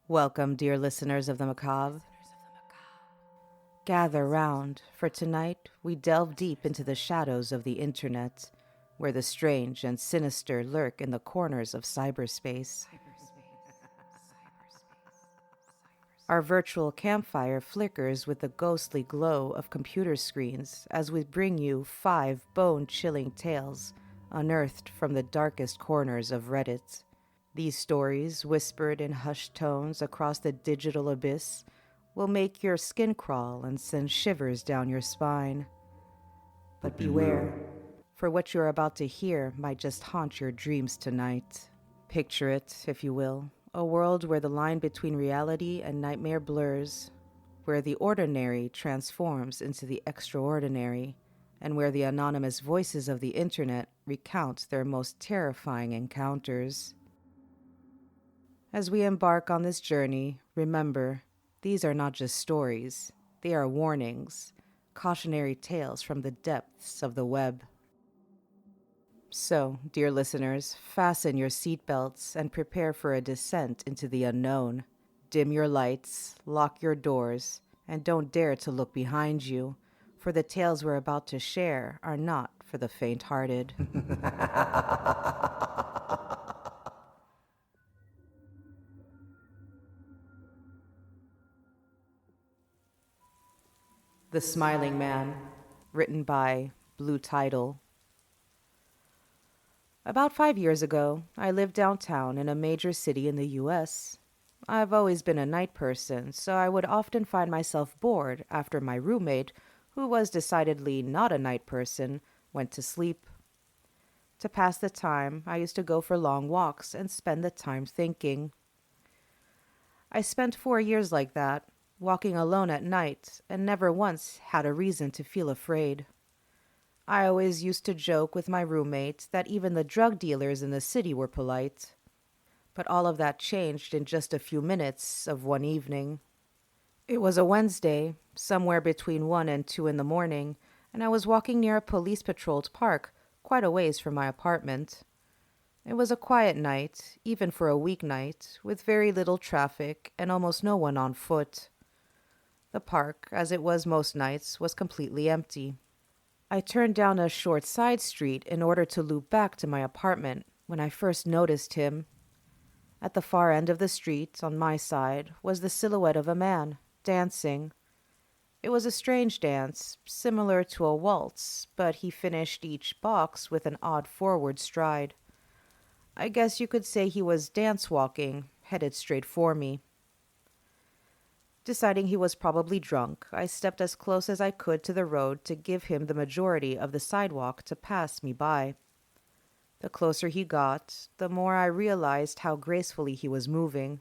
Welcome, dear listeners of the macabre. Gather round, for tonight we delve deep into the shadows of the internet, where the strange and sinister lurk in the corners of cyberspace. Our virtual campfire flickers with the ghostly glow of computer screens as we bring you 5 bone-chilling tales unearthed from the darkest corners of Reddit. These stories, whispered in hushed tones across the digital abyss, will make your skin crawl and send shivers down your spine. But beware, for what you're about to hear might just haunt your dreams tonight. Picture it, if you will, a world where the line between reality and nightmare blurs, where the ordinary transforms into the extraordinary, and where the anonymous voices of the internet recount their most terrifying encounters. As we embark on this journey, remember, these are not just stories, they are warnings, cautionary tales from the depths of the web. So, dear listeners, fasten your seatbelts and prepare for a descent into the unknown. Dim your lights, lock your doors, and don't dare to look behind you, for the tales we're about to share are not for the faint-hearted. The Smiling Man, written by Blue Tidal. About 5 years ago, I lived downtown in a major city in the US. I've always been a night person, so I would often find myself bored after my roommate, who was decidedly not a night person, went to sleep. To pass the time, I used to go for long walks and spend the time thinking. I spent 4 years like that, walking alone at night, and never once had a reason to feel afraid. I always used to joke with my roommate that even the drug dealers in the city were polite. But all of that changed in just a few minutes of one evening. It was a Wednesday, somewhere between 1 and 2 in the morning, and I was walking near a police-patrolled park, quite a ways from my apartment. It was a quiet night, even for a weeknight, with very little traffic and almost no one on foot. The park, as it was most nights, was completely empty. I turned down a short side street in order to loop back to my apartment when I first noticed him. At the far end of the street, on my side, was the silhouette of a man, dancing. It was a strange dance, similar to a waltz, but he finished each box with an odd forward stride. I guess you could say he was dance-walking, headed straight for me. Deciding he was probably drunk, I stepped as close as I could to the road to give him the majority of the sidewalk to pass me by. The closer he got, the more I realized how gracefully he was moving.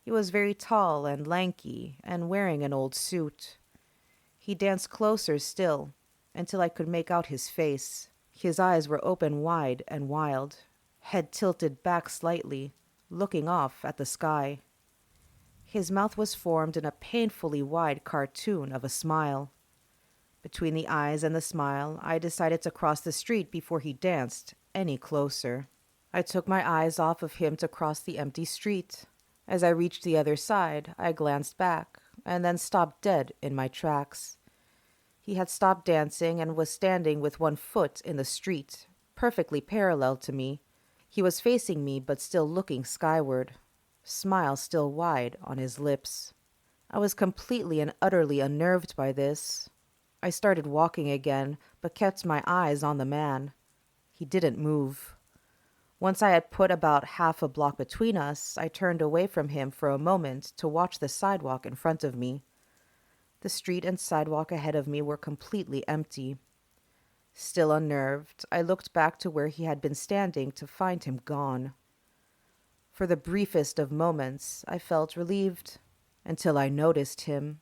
He was very tall and lanky, and wearing an old suit. He danced closer still, until I could make out his face. His eyes were open wide and wild, head tilted back slightly, looking off at the sky. His mouth was formed in a painfully wide cartoon of a smile. Between the eyes and the smile, I decided to cross the street before he danced any closer. I took my eyes off of him to cross the empty street. As I reached the other side, I glanced back, and then stopped dead in my tracks. He had stopped dancing and was standing with one foot in the street, perfectly parallel to me. He was facing me but still looking skyward, smile still wide on his lips. I was completely and utterly unnerved by this. I started walking again, but kept my eyes on the man. He didn't move. Once I had put about half a block between us, I turned away from him for a moment to watch the sidewalk in front of me. The street and sidewalk ahead of me were completely empty. Still unnerved, I looked back to where he had been standing to find him gone. For the briefest of moments, I felt relieved, until I noticed him.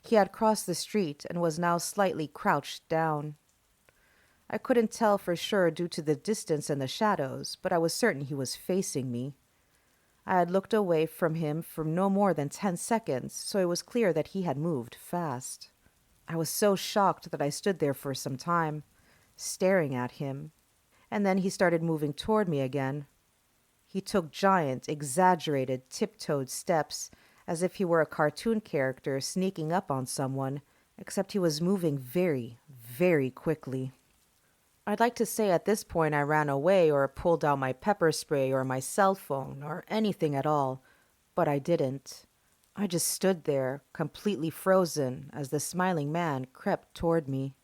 He had crossed the street and was now slightly crouched down. I couldn't tell for sure due to the distance and the shadows, but I was certain he was facing me. I had looked away from him for no more than 10 seconds, so it was clear that he had moved fast. I was so shocked that I stood there for some time, staring at him, and then he started moving toward me again. He took giant, exaggerated, tiptoed steps, as if he were a cartoon character sneaking up on someone, except he was moving very, very quickly. I'd like to say at this point I ran away or pulled out my pepper spray or my cell phone or anything at all, but I didn't. I just stood there, completely frozen, as the smiling man crept toward me.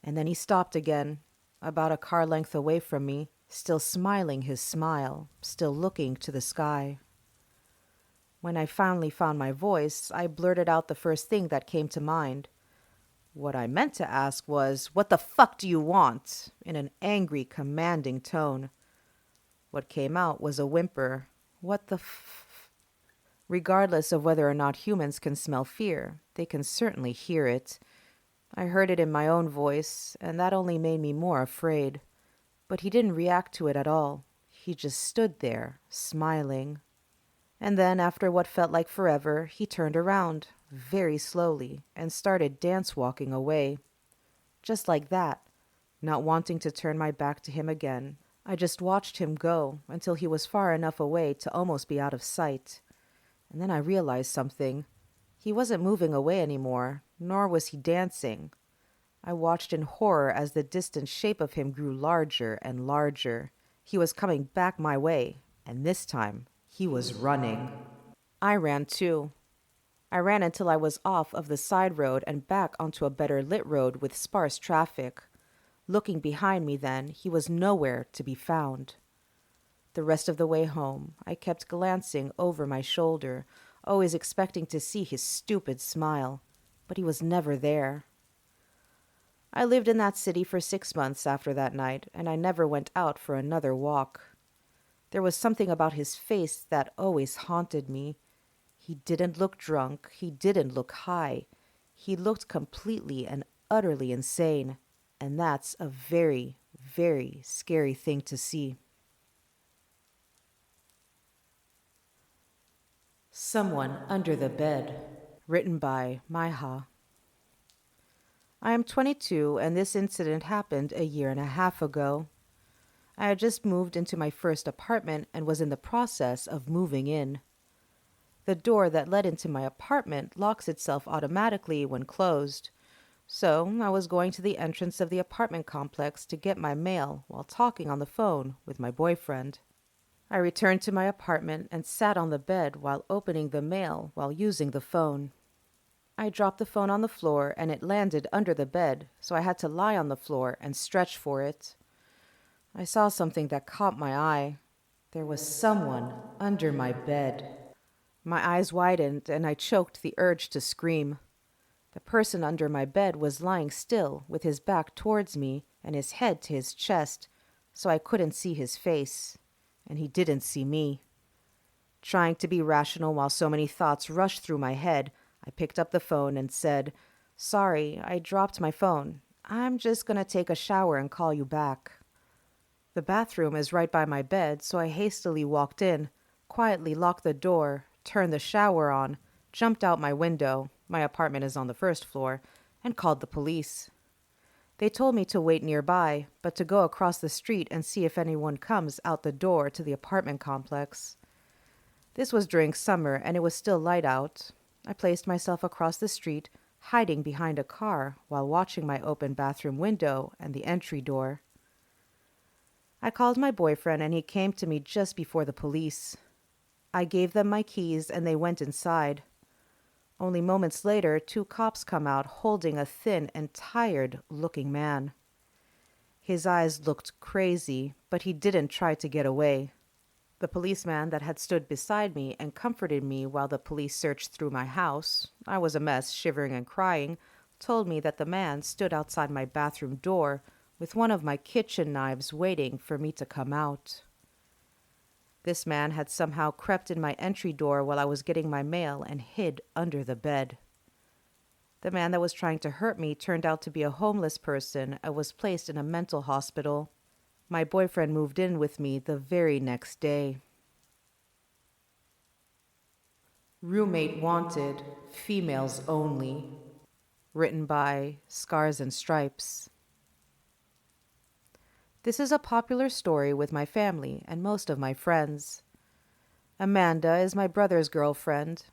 And then he stopped again, about a car length away from me, still smiling his smile, still looking to the sky. When I finally found my voice, I blurted out the first thing that came to mind. What I meant to ask was, "What the fuck do you want?" in an angry, commanding tone. What came out was a whimper. What the f... Regardless of whether or not humans can smell fear, they can certainly hear it. I heard it in my own voice, and that only made me more afraid. But he didn't react to it at all. He just stood there, smiling. And then, after what felt like forever, he turned around, very slowly, and started dance-walking away. Just like that, not wanting to turn my back to him again. I just watched him go until he was far enough away to almost be out of sight. And then I realized something. He wasn't moving away anymore, nor was he dancing. I watched in horror as the distant shape of him grew larger and larger. He was coming back my way, and this time he was running. I ran too. I ran until I was off of the side road and back onto a better lit road with sparse traffic. Looking behind me then, he was nowhere to be found. The rest of the way home, I kept glancing over my shoulder, always expecting to see his stupid smile, but he was never there. I lived in that city for 6 months after that night, and I never went out for another walk. There was something about his face that always haunted me. He didn't look drunk. He didn't look high. He looked completely and utterly insane, and that's a very, very scary thing to see. Someone Under the Bed, written by myha. I am 22, and this incident happened a year and a half ago. I had just moved into my first apartment and was in the process of moving in. The door that led into my apartment locks itself automatically when closed, so I was going to the entrance of the apartment complex to get my mail while talking on the phone with my boyfriend. I returned to my apartment and sat on the bed while opening the mail while using the phone. I dropped the phone on the floor and it landed under the bed, so I had to lie on the floor and stretch for it. I saw something that caught my eye. There was someone under my bed. My eyes widened and I choked the urge to scream. The person under my bed was lying still with his back towards me and his head to his chest, so I couldn't see his face, and he didn't see me. Trying to be rational while so many thoughts rushed through my head, I picked up the phone and said, "Sorry, I dropped my phone. I'm just gonna take a shower and call you back." The bathroom is right by my bed, so I hastily walked in, quietly locked the door, turned the shower on, jumped out my window, my apartment is on the first floor, and called the police. They told me to wait nearby, but to go across the street and see if anyone comes out the door to the apartment complex. This was during summer, and it was still light out. I placed myself across the street, hiding behind a car while watching my open bathroom window and the entry door. I called my boyfriend, and he came to me just before the police. I gave them my keys, and they went inside. Only moments later, 2 cops come out holding a thin and tired-looking man. His eyes looked crazy, but he didn't try to get away. The policeman that had stood beside me and comforted me while the police searched through my house, I was a mess, shivering and crying, told me that the man stood outside my bathroom door with one of my kitchen knives waiting for me to come out. This man had somehow crept in my entry door while I was getting my mail and hid under the bed. The man that was trying to hurt me turned out to be a homeless person and was placed in a mental hospital. My boyfriend moved in with me the very next day. Roommate Wanted, Females Only, written by Scars and Stripes. This is a popular story with my family and most of my friends. Amanda is my brother's girlfriend.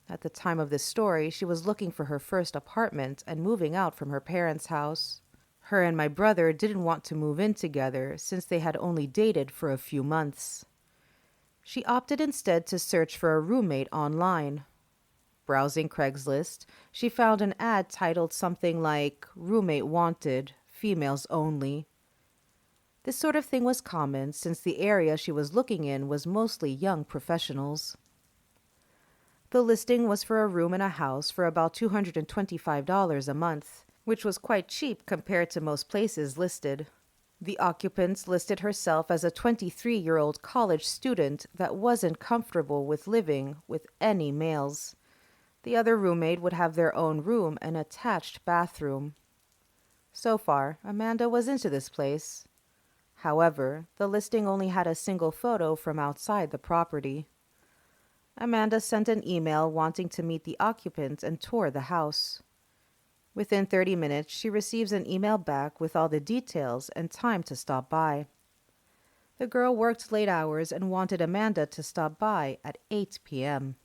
At the time of this story, she was looking for her first apartment and moving out from her parents' house. Her and my brother didn't want to move in together since they had only dated for a few months. She opted instead to search for a roommate online. Browsing Craigslist, she found an ad titled something like "Roommate Wanted, Females Only." This sort of thing was common since the area she was looking in was mostly young professionals. The listing was for a room in a house for about $225 a month, which was quite cheap compared to most places listed. The occupant listed herself as a 23-year-old college student that wasn't comfortable with living with any males. The other roommate would have their own room and attached bathroom. So far, Amanda was into this place. However, the listing only had a single photo from outside the property. Amanda sent an email wanting to meet the occupant and tour the house. Within 30 minutes, she receives an email back with all the details and time to stop by. The girl worked late hours and wanted Amanda to stop by at 8 p.m.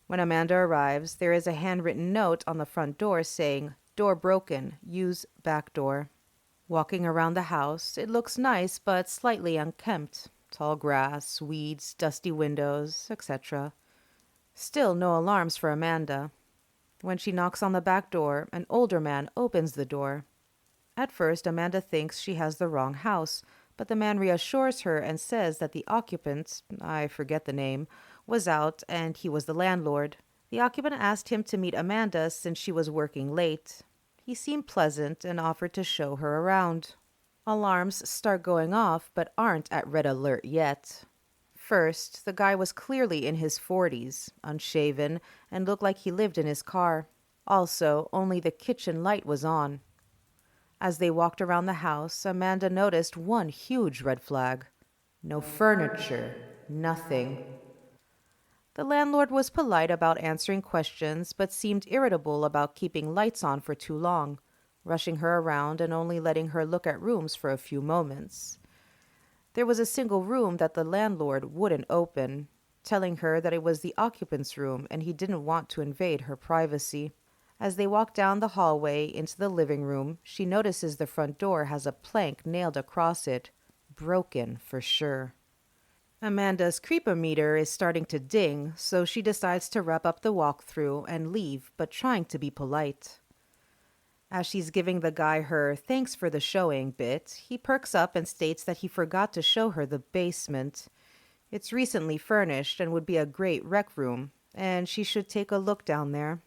When Amanda arrives, there is a handwritten note on the front door saying, "Door broken, use back door." Walking around the house, it looks nice but slightly unkempt. Tall grass, weeds, dusty windows, etc. Still no alarms for Amanda. When she knocks on the back door, an older man opens the door. At first, Amanda thinks she has the wrong house, but the man reassures her and says that the occupant, I forget the name, was out and he was the landlord. The occupant asked him to meet Amanda since she was working late. He seemed pleasant and offered to show her around. Alarms start going off but aren't at red alert yet. First, the guy was clearly in his 40s, unshaven, and looked like he lived in his car. Also, only the kitchen light was on. As they walked around the house, Amanda noticed one huge red flag. No furniture, nothing. The landlord was polite about answering questions, but seemed irritable about keeping lights on for too long, rushing her around and only letting her look at rooms for a few moments. There was a single room that the landlord wouldn't open, telling her that it was the occupant's room and he didn't want to invade her privacy. As they walk down the hallway into the living room, she notices the front door has a plank nailed across it. Broken for sure. Amanda's creepometer is starting to ding, so she decides to wrap up the walkthrough and leave, but trying to be polite. As she's giving the guy her "thanks for the showing" bit, he perks up and states that he forgot to show her the basement. It's recently furnished and would be a great rec room, and she should take a look down there.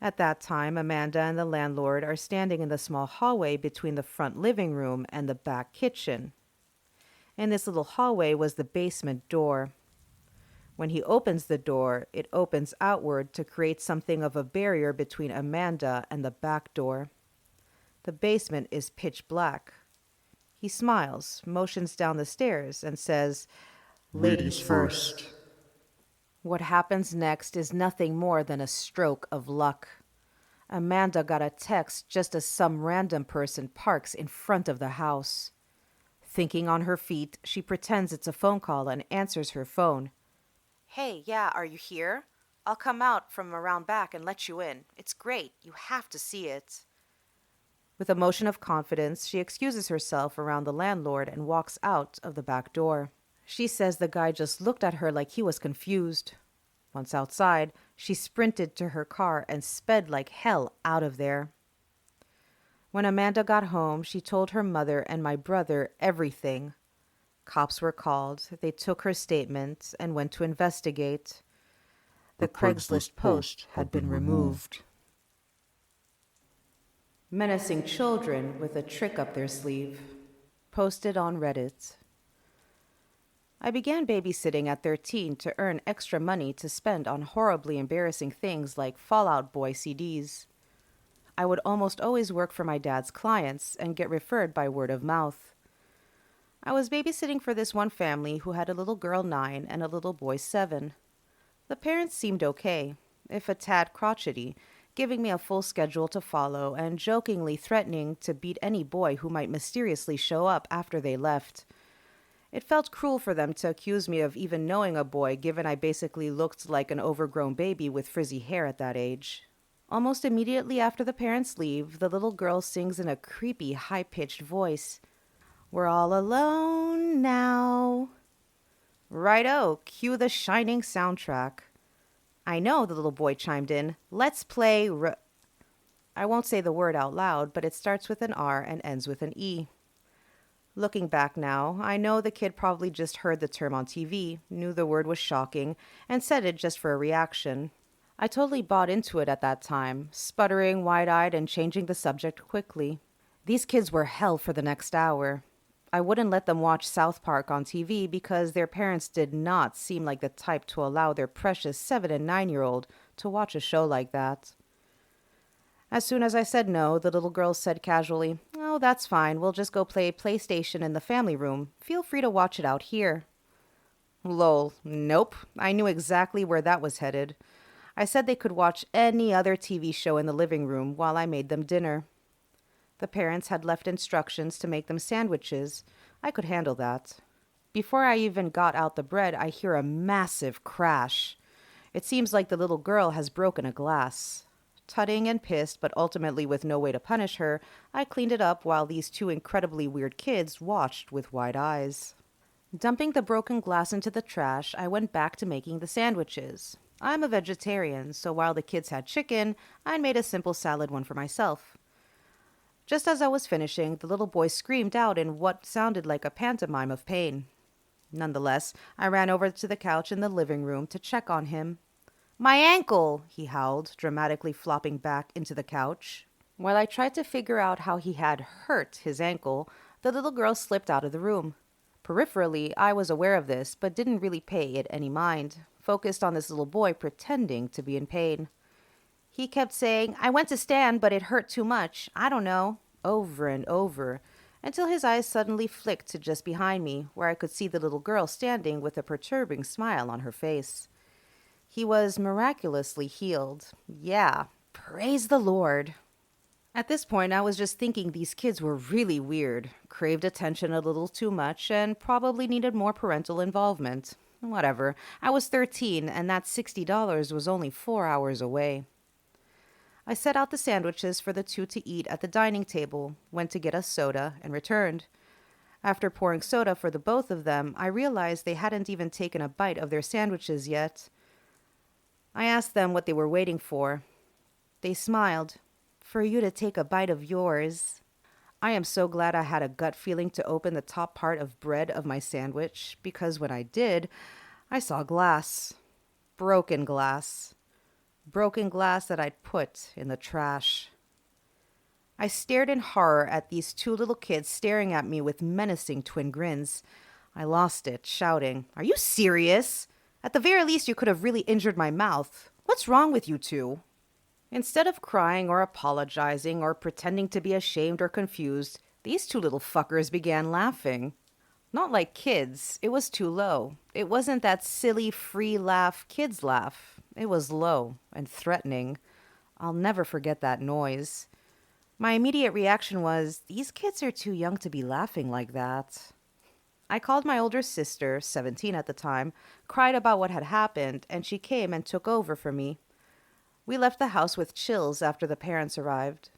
At that time, Amanda and the landlord are standing in the small hallway between the front living room and the back kitchen. In this little hallway was the basement door. When he opens the door, it opens outward to create something of a barrier between Amanda and the back door. The basement is pitch black. He smiles, motions down the stairs, and says, "Ladies first." What happens next is nothing more than a stroke of luck. Amanda got a text just as some random person parks in front of the house. Thinking on her feet, she pretends it's a phone call and answers her phone. "Hey, yeah, are you here? I'll come out from around back and let you in. It's great. You have to see it." With a motion of confidence, she excuses herself around the landlord and walks out of the back door. She says the guy just looked at her like he was confused. Once outside, she sprinted to her car and sped like hell out of there. When Amanda got home, she told her mother and my brother everything. Cops were called, they took her statement, and went to investigate. The Craigslist post had been removed. Menacing children with a trick up their sleeve. Posted on Reddit. I began babysitting at 13 to earn extra money to spend on horribly embarrassing things like Fall Out Boy CDs. I would almost always work for my dad's clients and get referred by word of mouth. I was babysitting for this one family who had a little girl 9 and a little boy 7. The parents seemed okay, if a tad crotchety, giving me a full schedule to follow and jokingly threatening to beat any boy who might mysteriously show up after they left. It felt cruel for them to accuse me of even knowing a boy, given I basically looked like an overgrown baby with frizzy hair at that age. Almost immediately after the parents leave, the little girl sings in a creepy, high-pitched voice. "We're all alone now." "Righto, cue the Shining soundtrack." "I know," the little boy chimed in. "Let's play I won't say the word out loud, but it starts with an R and ends with an E. Looking back now, I know the kid probably just heard the term on TV, knew the word was shocking, and said it just for a reaction. I totally bought into it at that time, sputtering wide-eyed and changing the subject quickly. These kids were hell for the next hour. I wouldn't let them watch South Park on TV because their parents did not seem like the type to allow their precious 7 and 9-year-old to watch a show like that. As soon as I said no, the little girl said casually, "Oh, that's fine. We'll just go play PlayStation in the family room. Feel free to watch it out here." Lol. Nope. I knew exactly where that was headed. I said they could watch any other TV show in the living room while I made them dinner. The parents had left instructions to make them sandwiches. I could handle that. Before I even got out the bread, I hear a massive crash. It seems like the little girl has broken a glass. Tutting and pissed, but ultimately with no way to punish her, I cleaned it up while these two incredibly weird kids watched with wide eyes. Dumping the broken glass into the trash, I went back to making the sandwiches. I'm a vegetarian, so while the kids had chicken, I made a simple salad one for myself. Just as I was finishing, the little boy screamed out in what sounded like a pantomime of pain. Nonetheless, I ran over to the couch in the living room to check on him. "My ankle!" he howled, dramatically flopping back into the couch. While I tried to figure out how he had hurt his ankle, the little girl slipped out of the room. Peripherally, I was aware of this, but didn't really pay it any mind, focused on this little boy pretending to be in pain. He kept saying, "I went to stand, but it hurt too much. I don't know," over and over, until his eyes suddenly flicked to just behind me, where I could see the little girl standing with a perturbing smile on her face. He was miraculously healed. Yeah, praise the Lord. At this point, I was just thinking these kids were really weird, craved attention a little too much, and probably needed more parental involvement. Whatever. I was 13, and that $60 was only 4 hours away. I set out the sandwiches for the two to eat at the dining table, went to get us soda, and returned. After pouring soda for the both of them, I realized they hadn't even taken a bite of their sandwiches yet. I asked them what they were waiting for. They smiled. "For you to take a bite of yours." I am so glad I had a gut feeling to open the top part of bread of my sandwich, because when I did, I saw glass. Broken glass. Broken glass that I'd put in the trash. I stared in horror at these two little kids staring at me with menacing twin grins. I lost it, shouting, "Are you serious? At the very least, you could have really injured my mouth. What's wrong with you two?" Instead of crying or apologizing or pretending to be ashamed or confused, these two little fuckers began laughing. Not like kids. It was too low. It wasn't that silly, free laugh kids laugh. It was low and threatening. I'll never forget that noise. My immediate reaction was, these kids are too young to be laughing like that. I called my older sister, 17 at the time, cried about what had happened, and she came and took over for me. We left the house with chills after the parents arrived.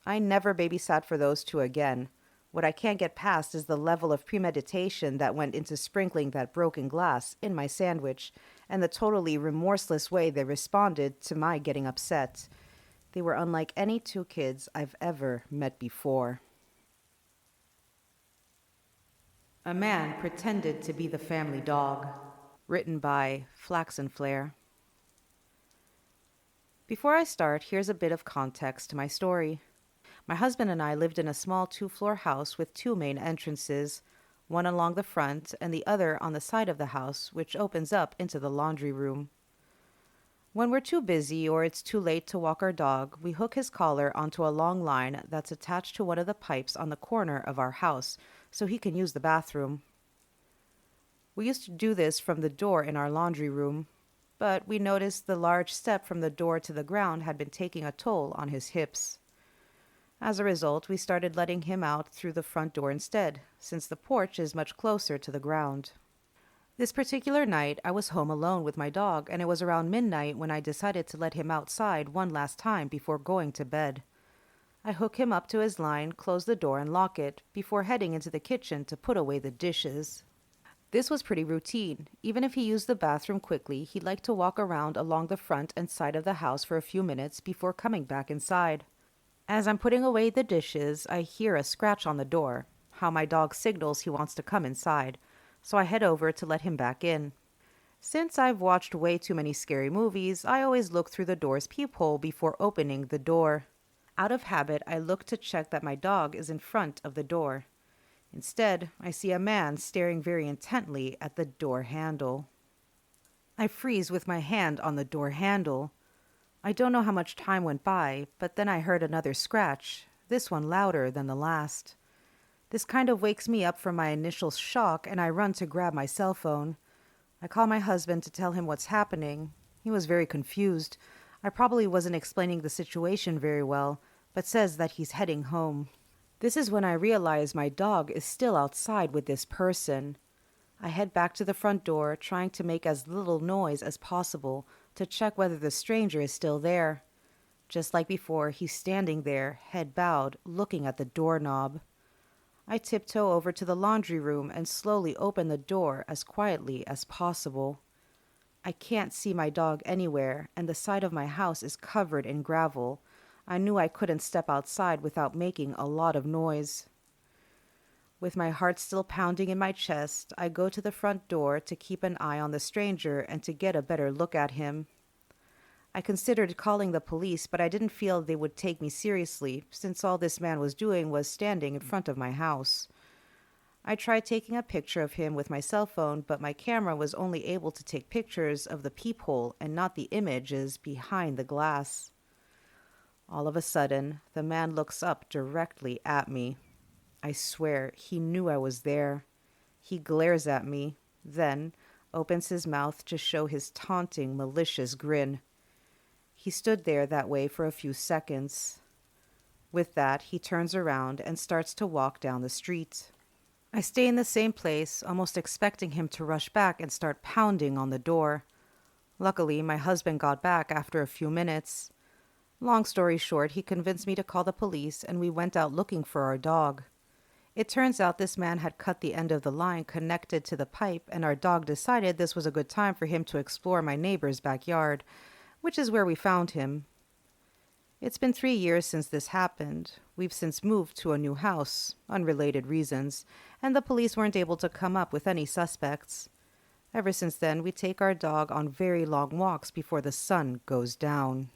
I never babysat for those two again. What I can't get past is the level of premeditation that went into sprinkling that broken glass in my sandwich, and the totally remorseless way they responded to my getting upset. They were unlike any two kids I've ever met before. A man pretended to be the family dog. Written by Flaxenflare. Before I start, here's a bit of context to my story. My husband and I lived in a small 2-floor house with 2 main entrances, one along the front and the other on the side of the house, which opens up into the laundry room. When we're too busy or it's too late to walk our dog, we hook his collar onto a long line that's attached to one of the pipes on the corner of our house so he can use the bathroom. We used to do this from the door in our laundry room. but we noticed the large step from the door to the ground had been taking a toll on his hips. As a result, we started letting him out through the front door instead, since the porch is much closer to the ground. This particular night, I was home alone with my dog, and it was around midnight when I decided to let him outside one last time before going to bed. I hook him up to his line, close the door, and lock it, before heading into the kitchen to put away the dishes. This was pretty routine. Even if he used the bathroom quickly, he liked to walk around along the front and side of the house for a few minutes before coming back inside. As I'm putting away the dishes, I hear a scratch on the door, how my dog signals he wants to come inside, so I head over to let him back in. Since I've watched way too many scary movies, I always look through the door's peephole before opening the door. Out of habit, I look to check that my dog is in front of the door. Instead, I see a man staring very intently at the door handle. I freeze with my hand on the door handle. I don't know how much time went by, but then I heard another scratch, this one louder than the last. This kind of wakes me up from my initial shock, and I run to grab my cell phone. I call my husband to tell him what's happening. He was very confused. I probably wasn't explaining the situation very well, but says that he's heading home. This is when I realize my dog is still outside with this person. I head back to the front door, trying to make as little noise as possible to check whether the stranger is still there. Just like before, he's standing there, head bowed, looking at the doorknob. I tiptoe over to the laundry room and slowly open the door as quietly as possible. I can't see my dog anywhere, and the side of my house is covered in gravel. I knew I couldn't step outside without making a lot of noise. With my heart still pounding in my chest, I go to the front door to keep an eye on the stranger and to get a better look at him. I considered calling the police, but I didn't feel they would take me seriously, since all this man was doing was standing in front of my house. I tried taking a picture of him with my cell phone, but my camera was only able to take pictures of the peephole and not the images behind the glass. All of a sudden, the man looks up directly at me. I swear he knew I was there. He glares at me, then opens his mouth to show his taunting, malicious grin. He stood there that way for a few seconds. With that, he turns around and starts to walk down the street. I stay in the same place, almost expecting him to rush back and start pounding on the door. Luckily, my husband got back after a few minutes. Long story short, he convinced me to call the police, and we went out looking for our dog. It turns out this man had cut the end of the line connected to the pipe, and our dog decided this was a good time for him to explore my neighbor's backyard, which is where we found him. It's been 3 years since this happened. We've since moved to a new house, unrelated reasons, and the police weren't able to come up with any suspects. Ever since then, we take our dog on very long walks before the sun goes down.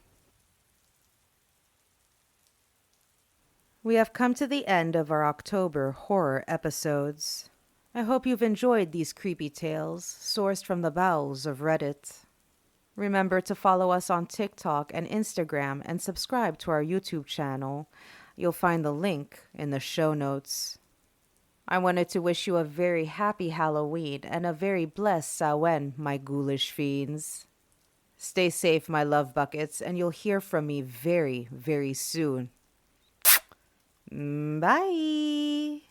We have come to the end of our October horror episodes. I hope you've enjoyed these creepy tales, sourced from the bowels of Reddit. Remember to follow us on TikTok and Instagram and subscribe to our YouTube channel. You'll find the link in the show notes. I wanted to wish you a very happy Halloween and a very blessed Samhain, my ghoulish fiends. Stay safe, my love buckets, and you'll hear from me very, very soon. Bye!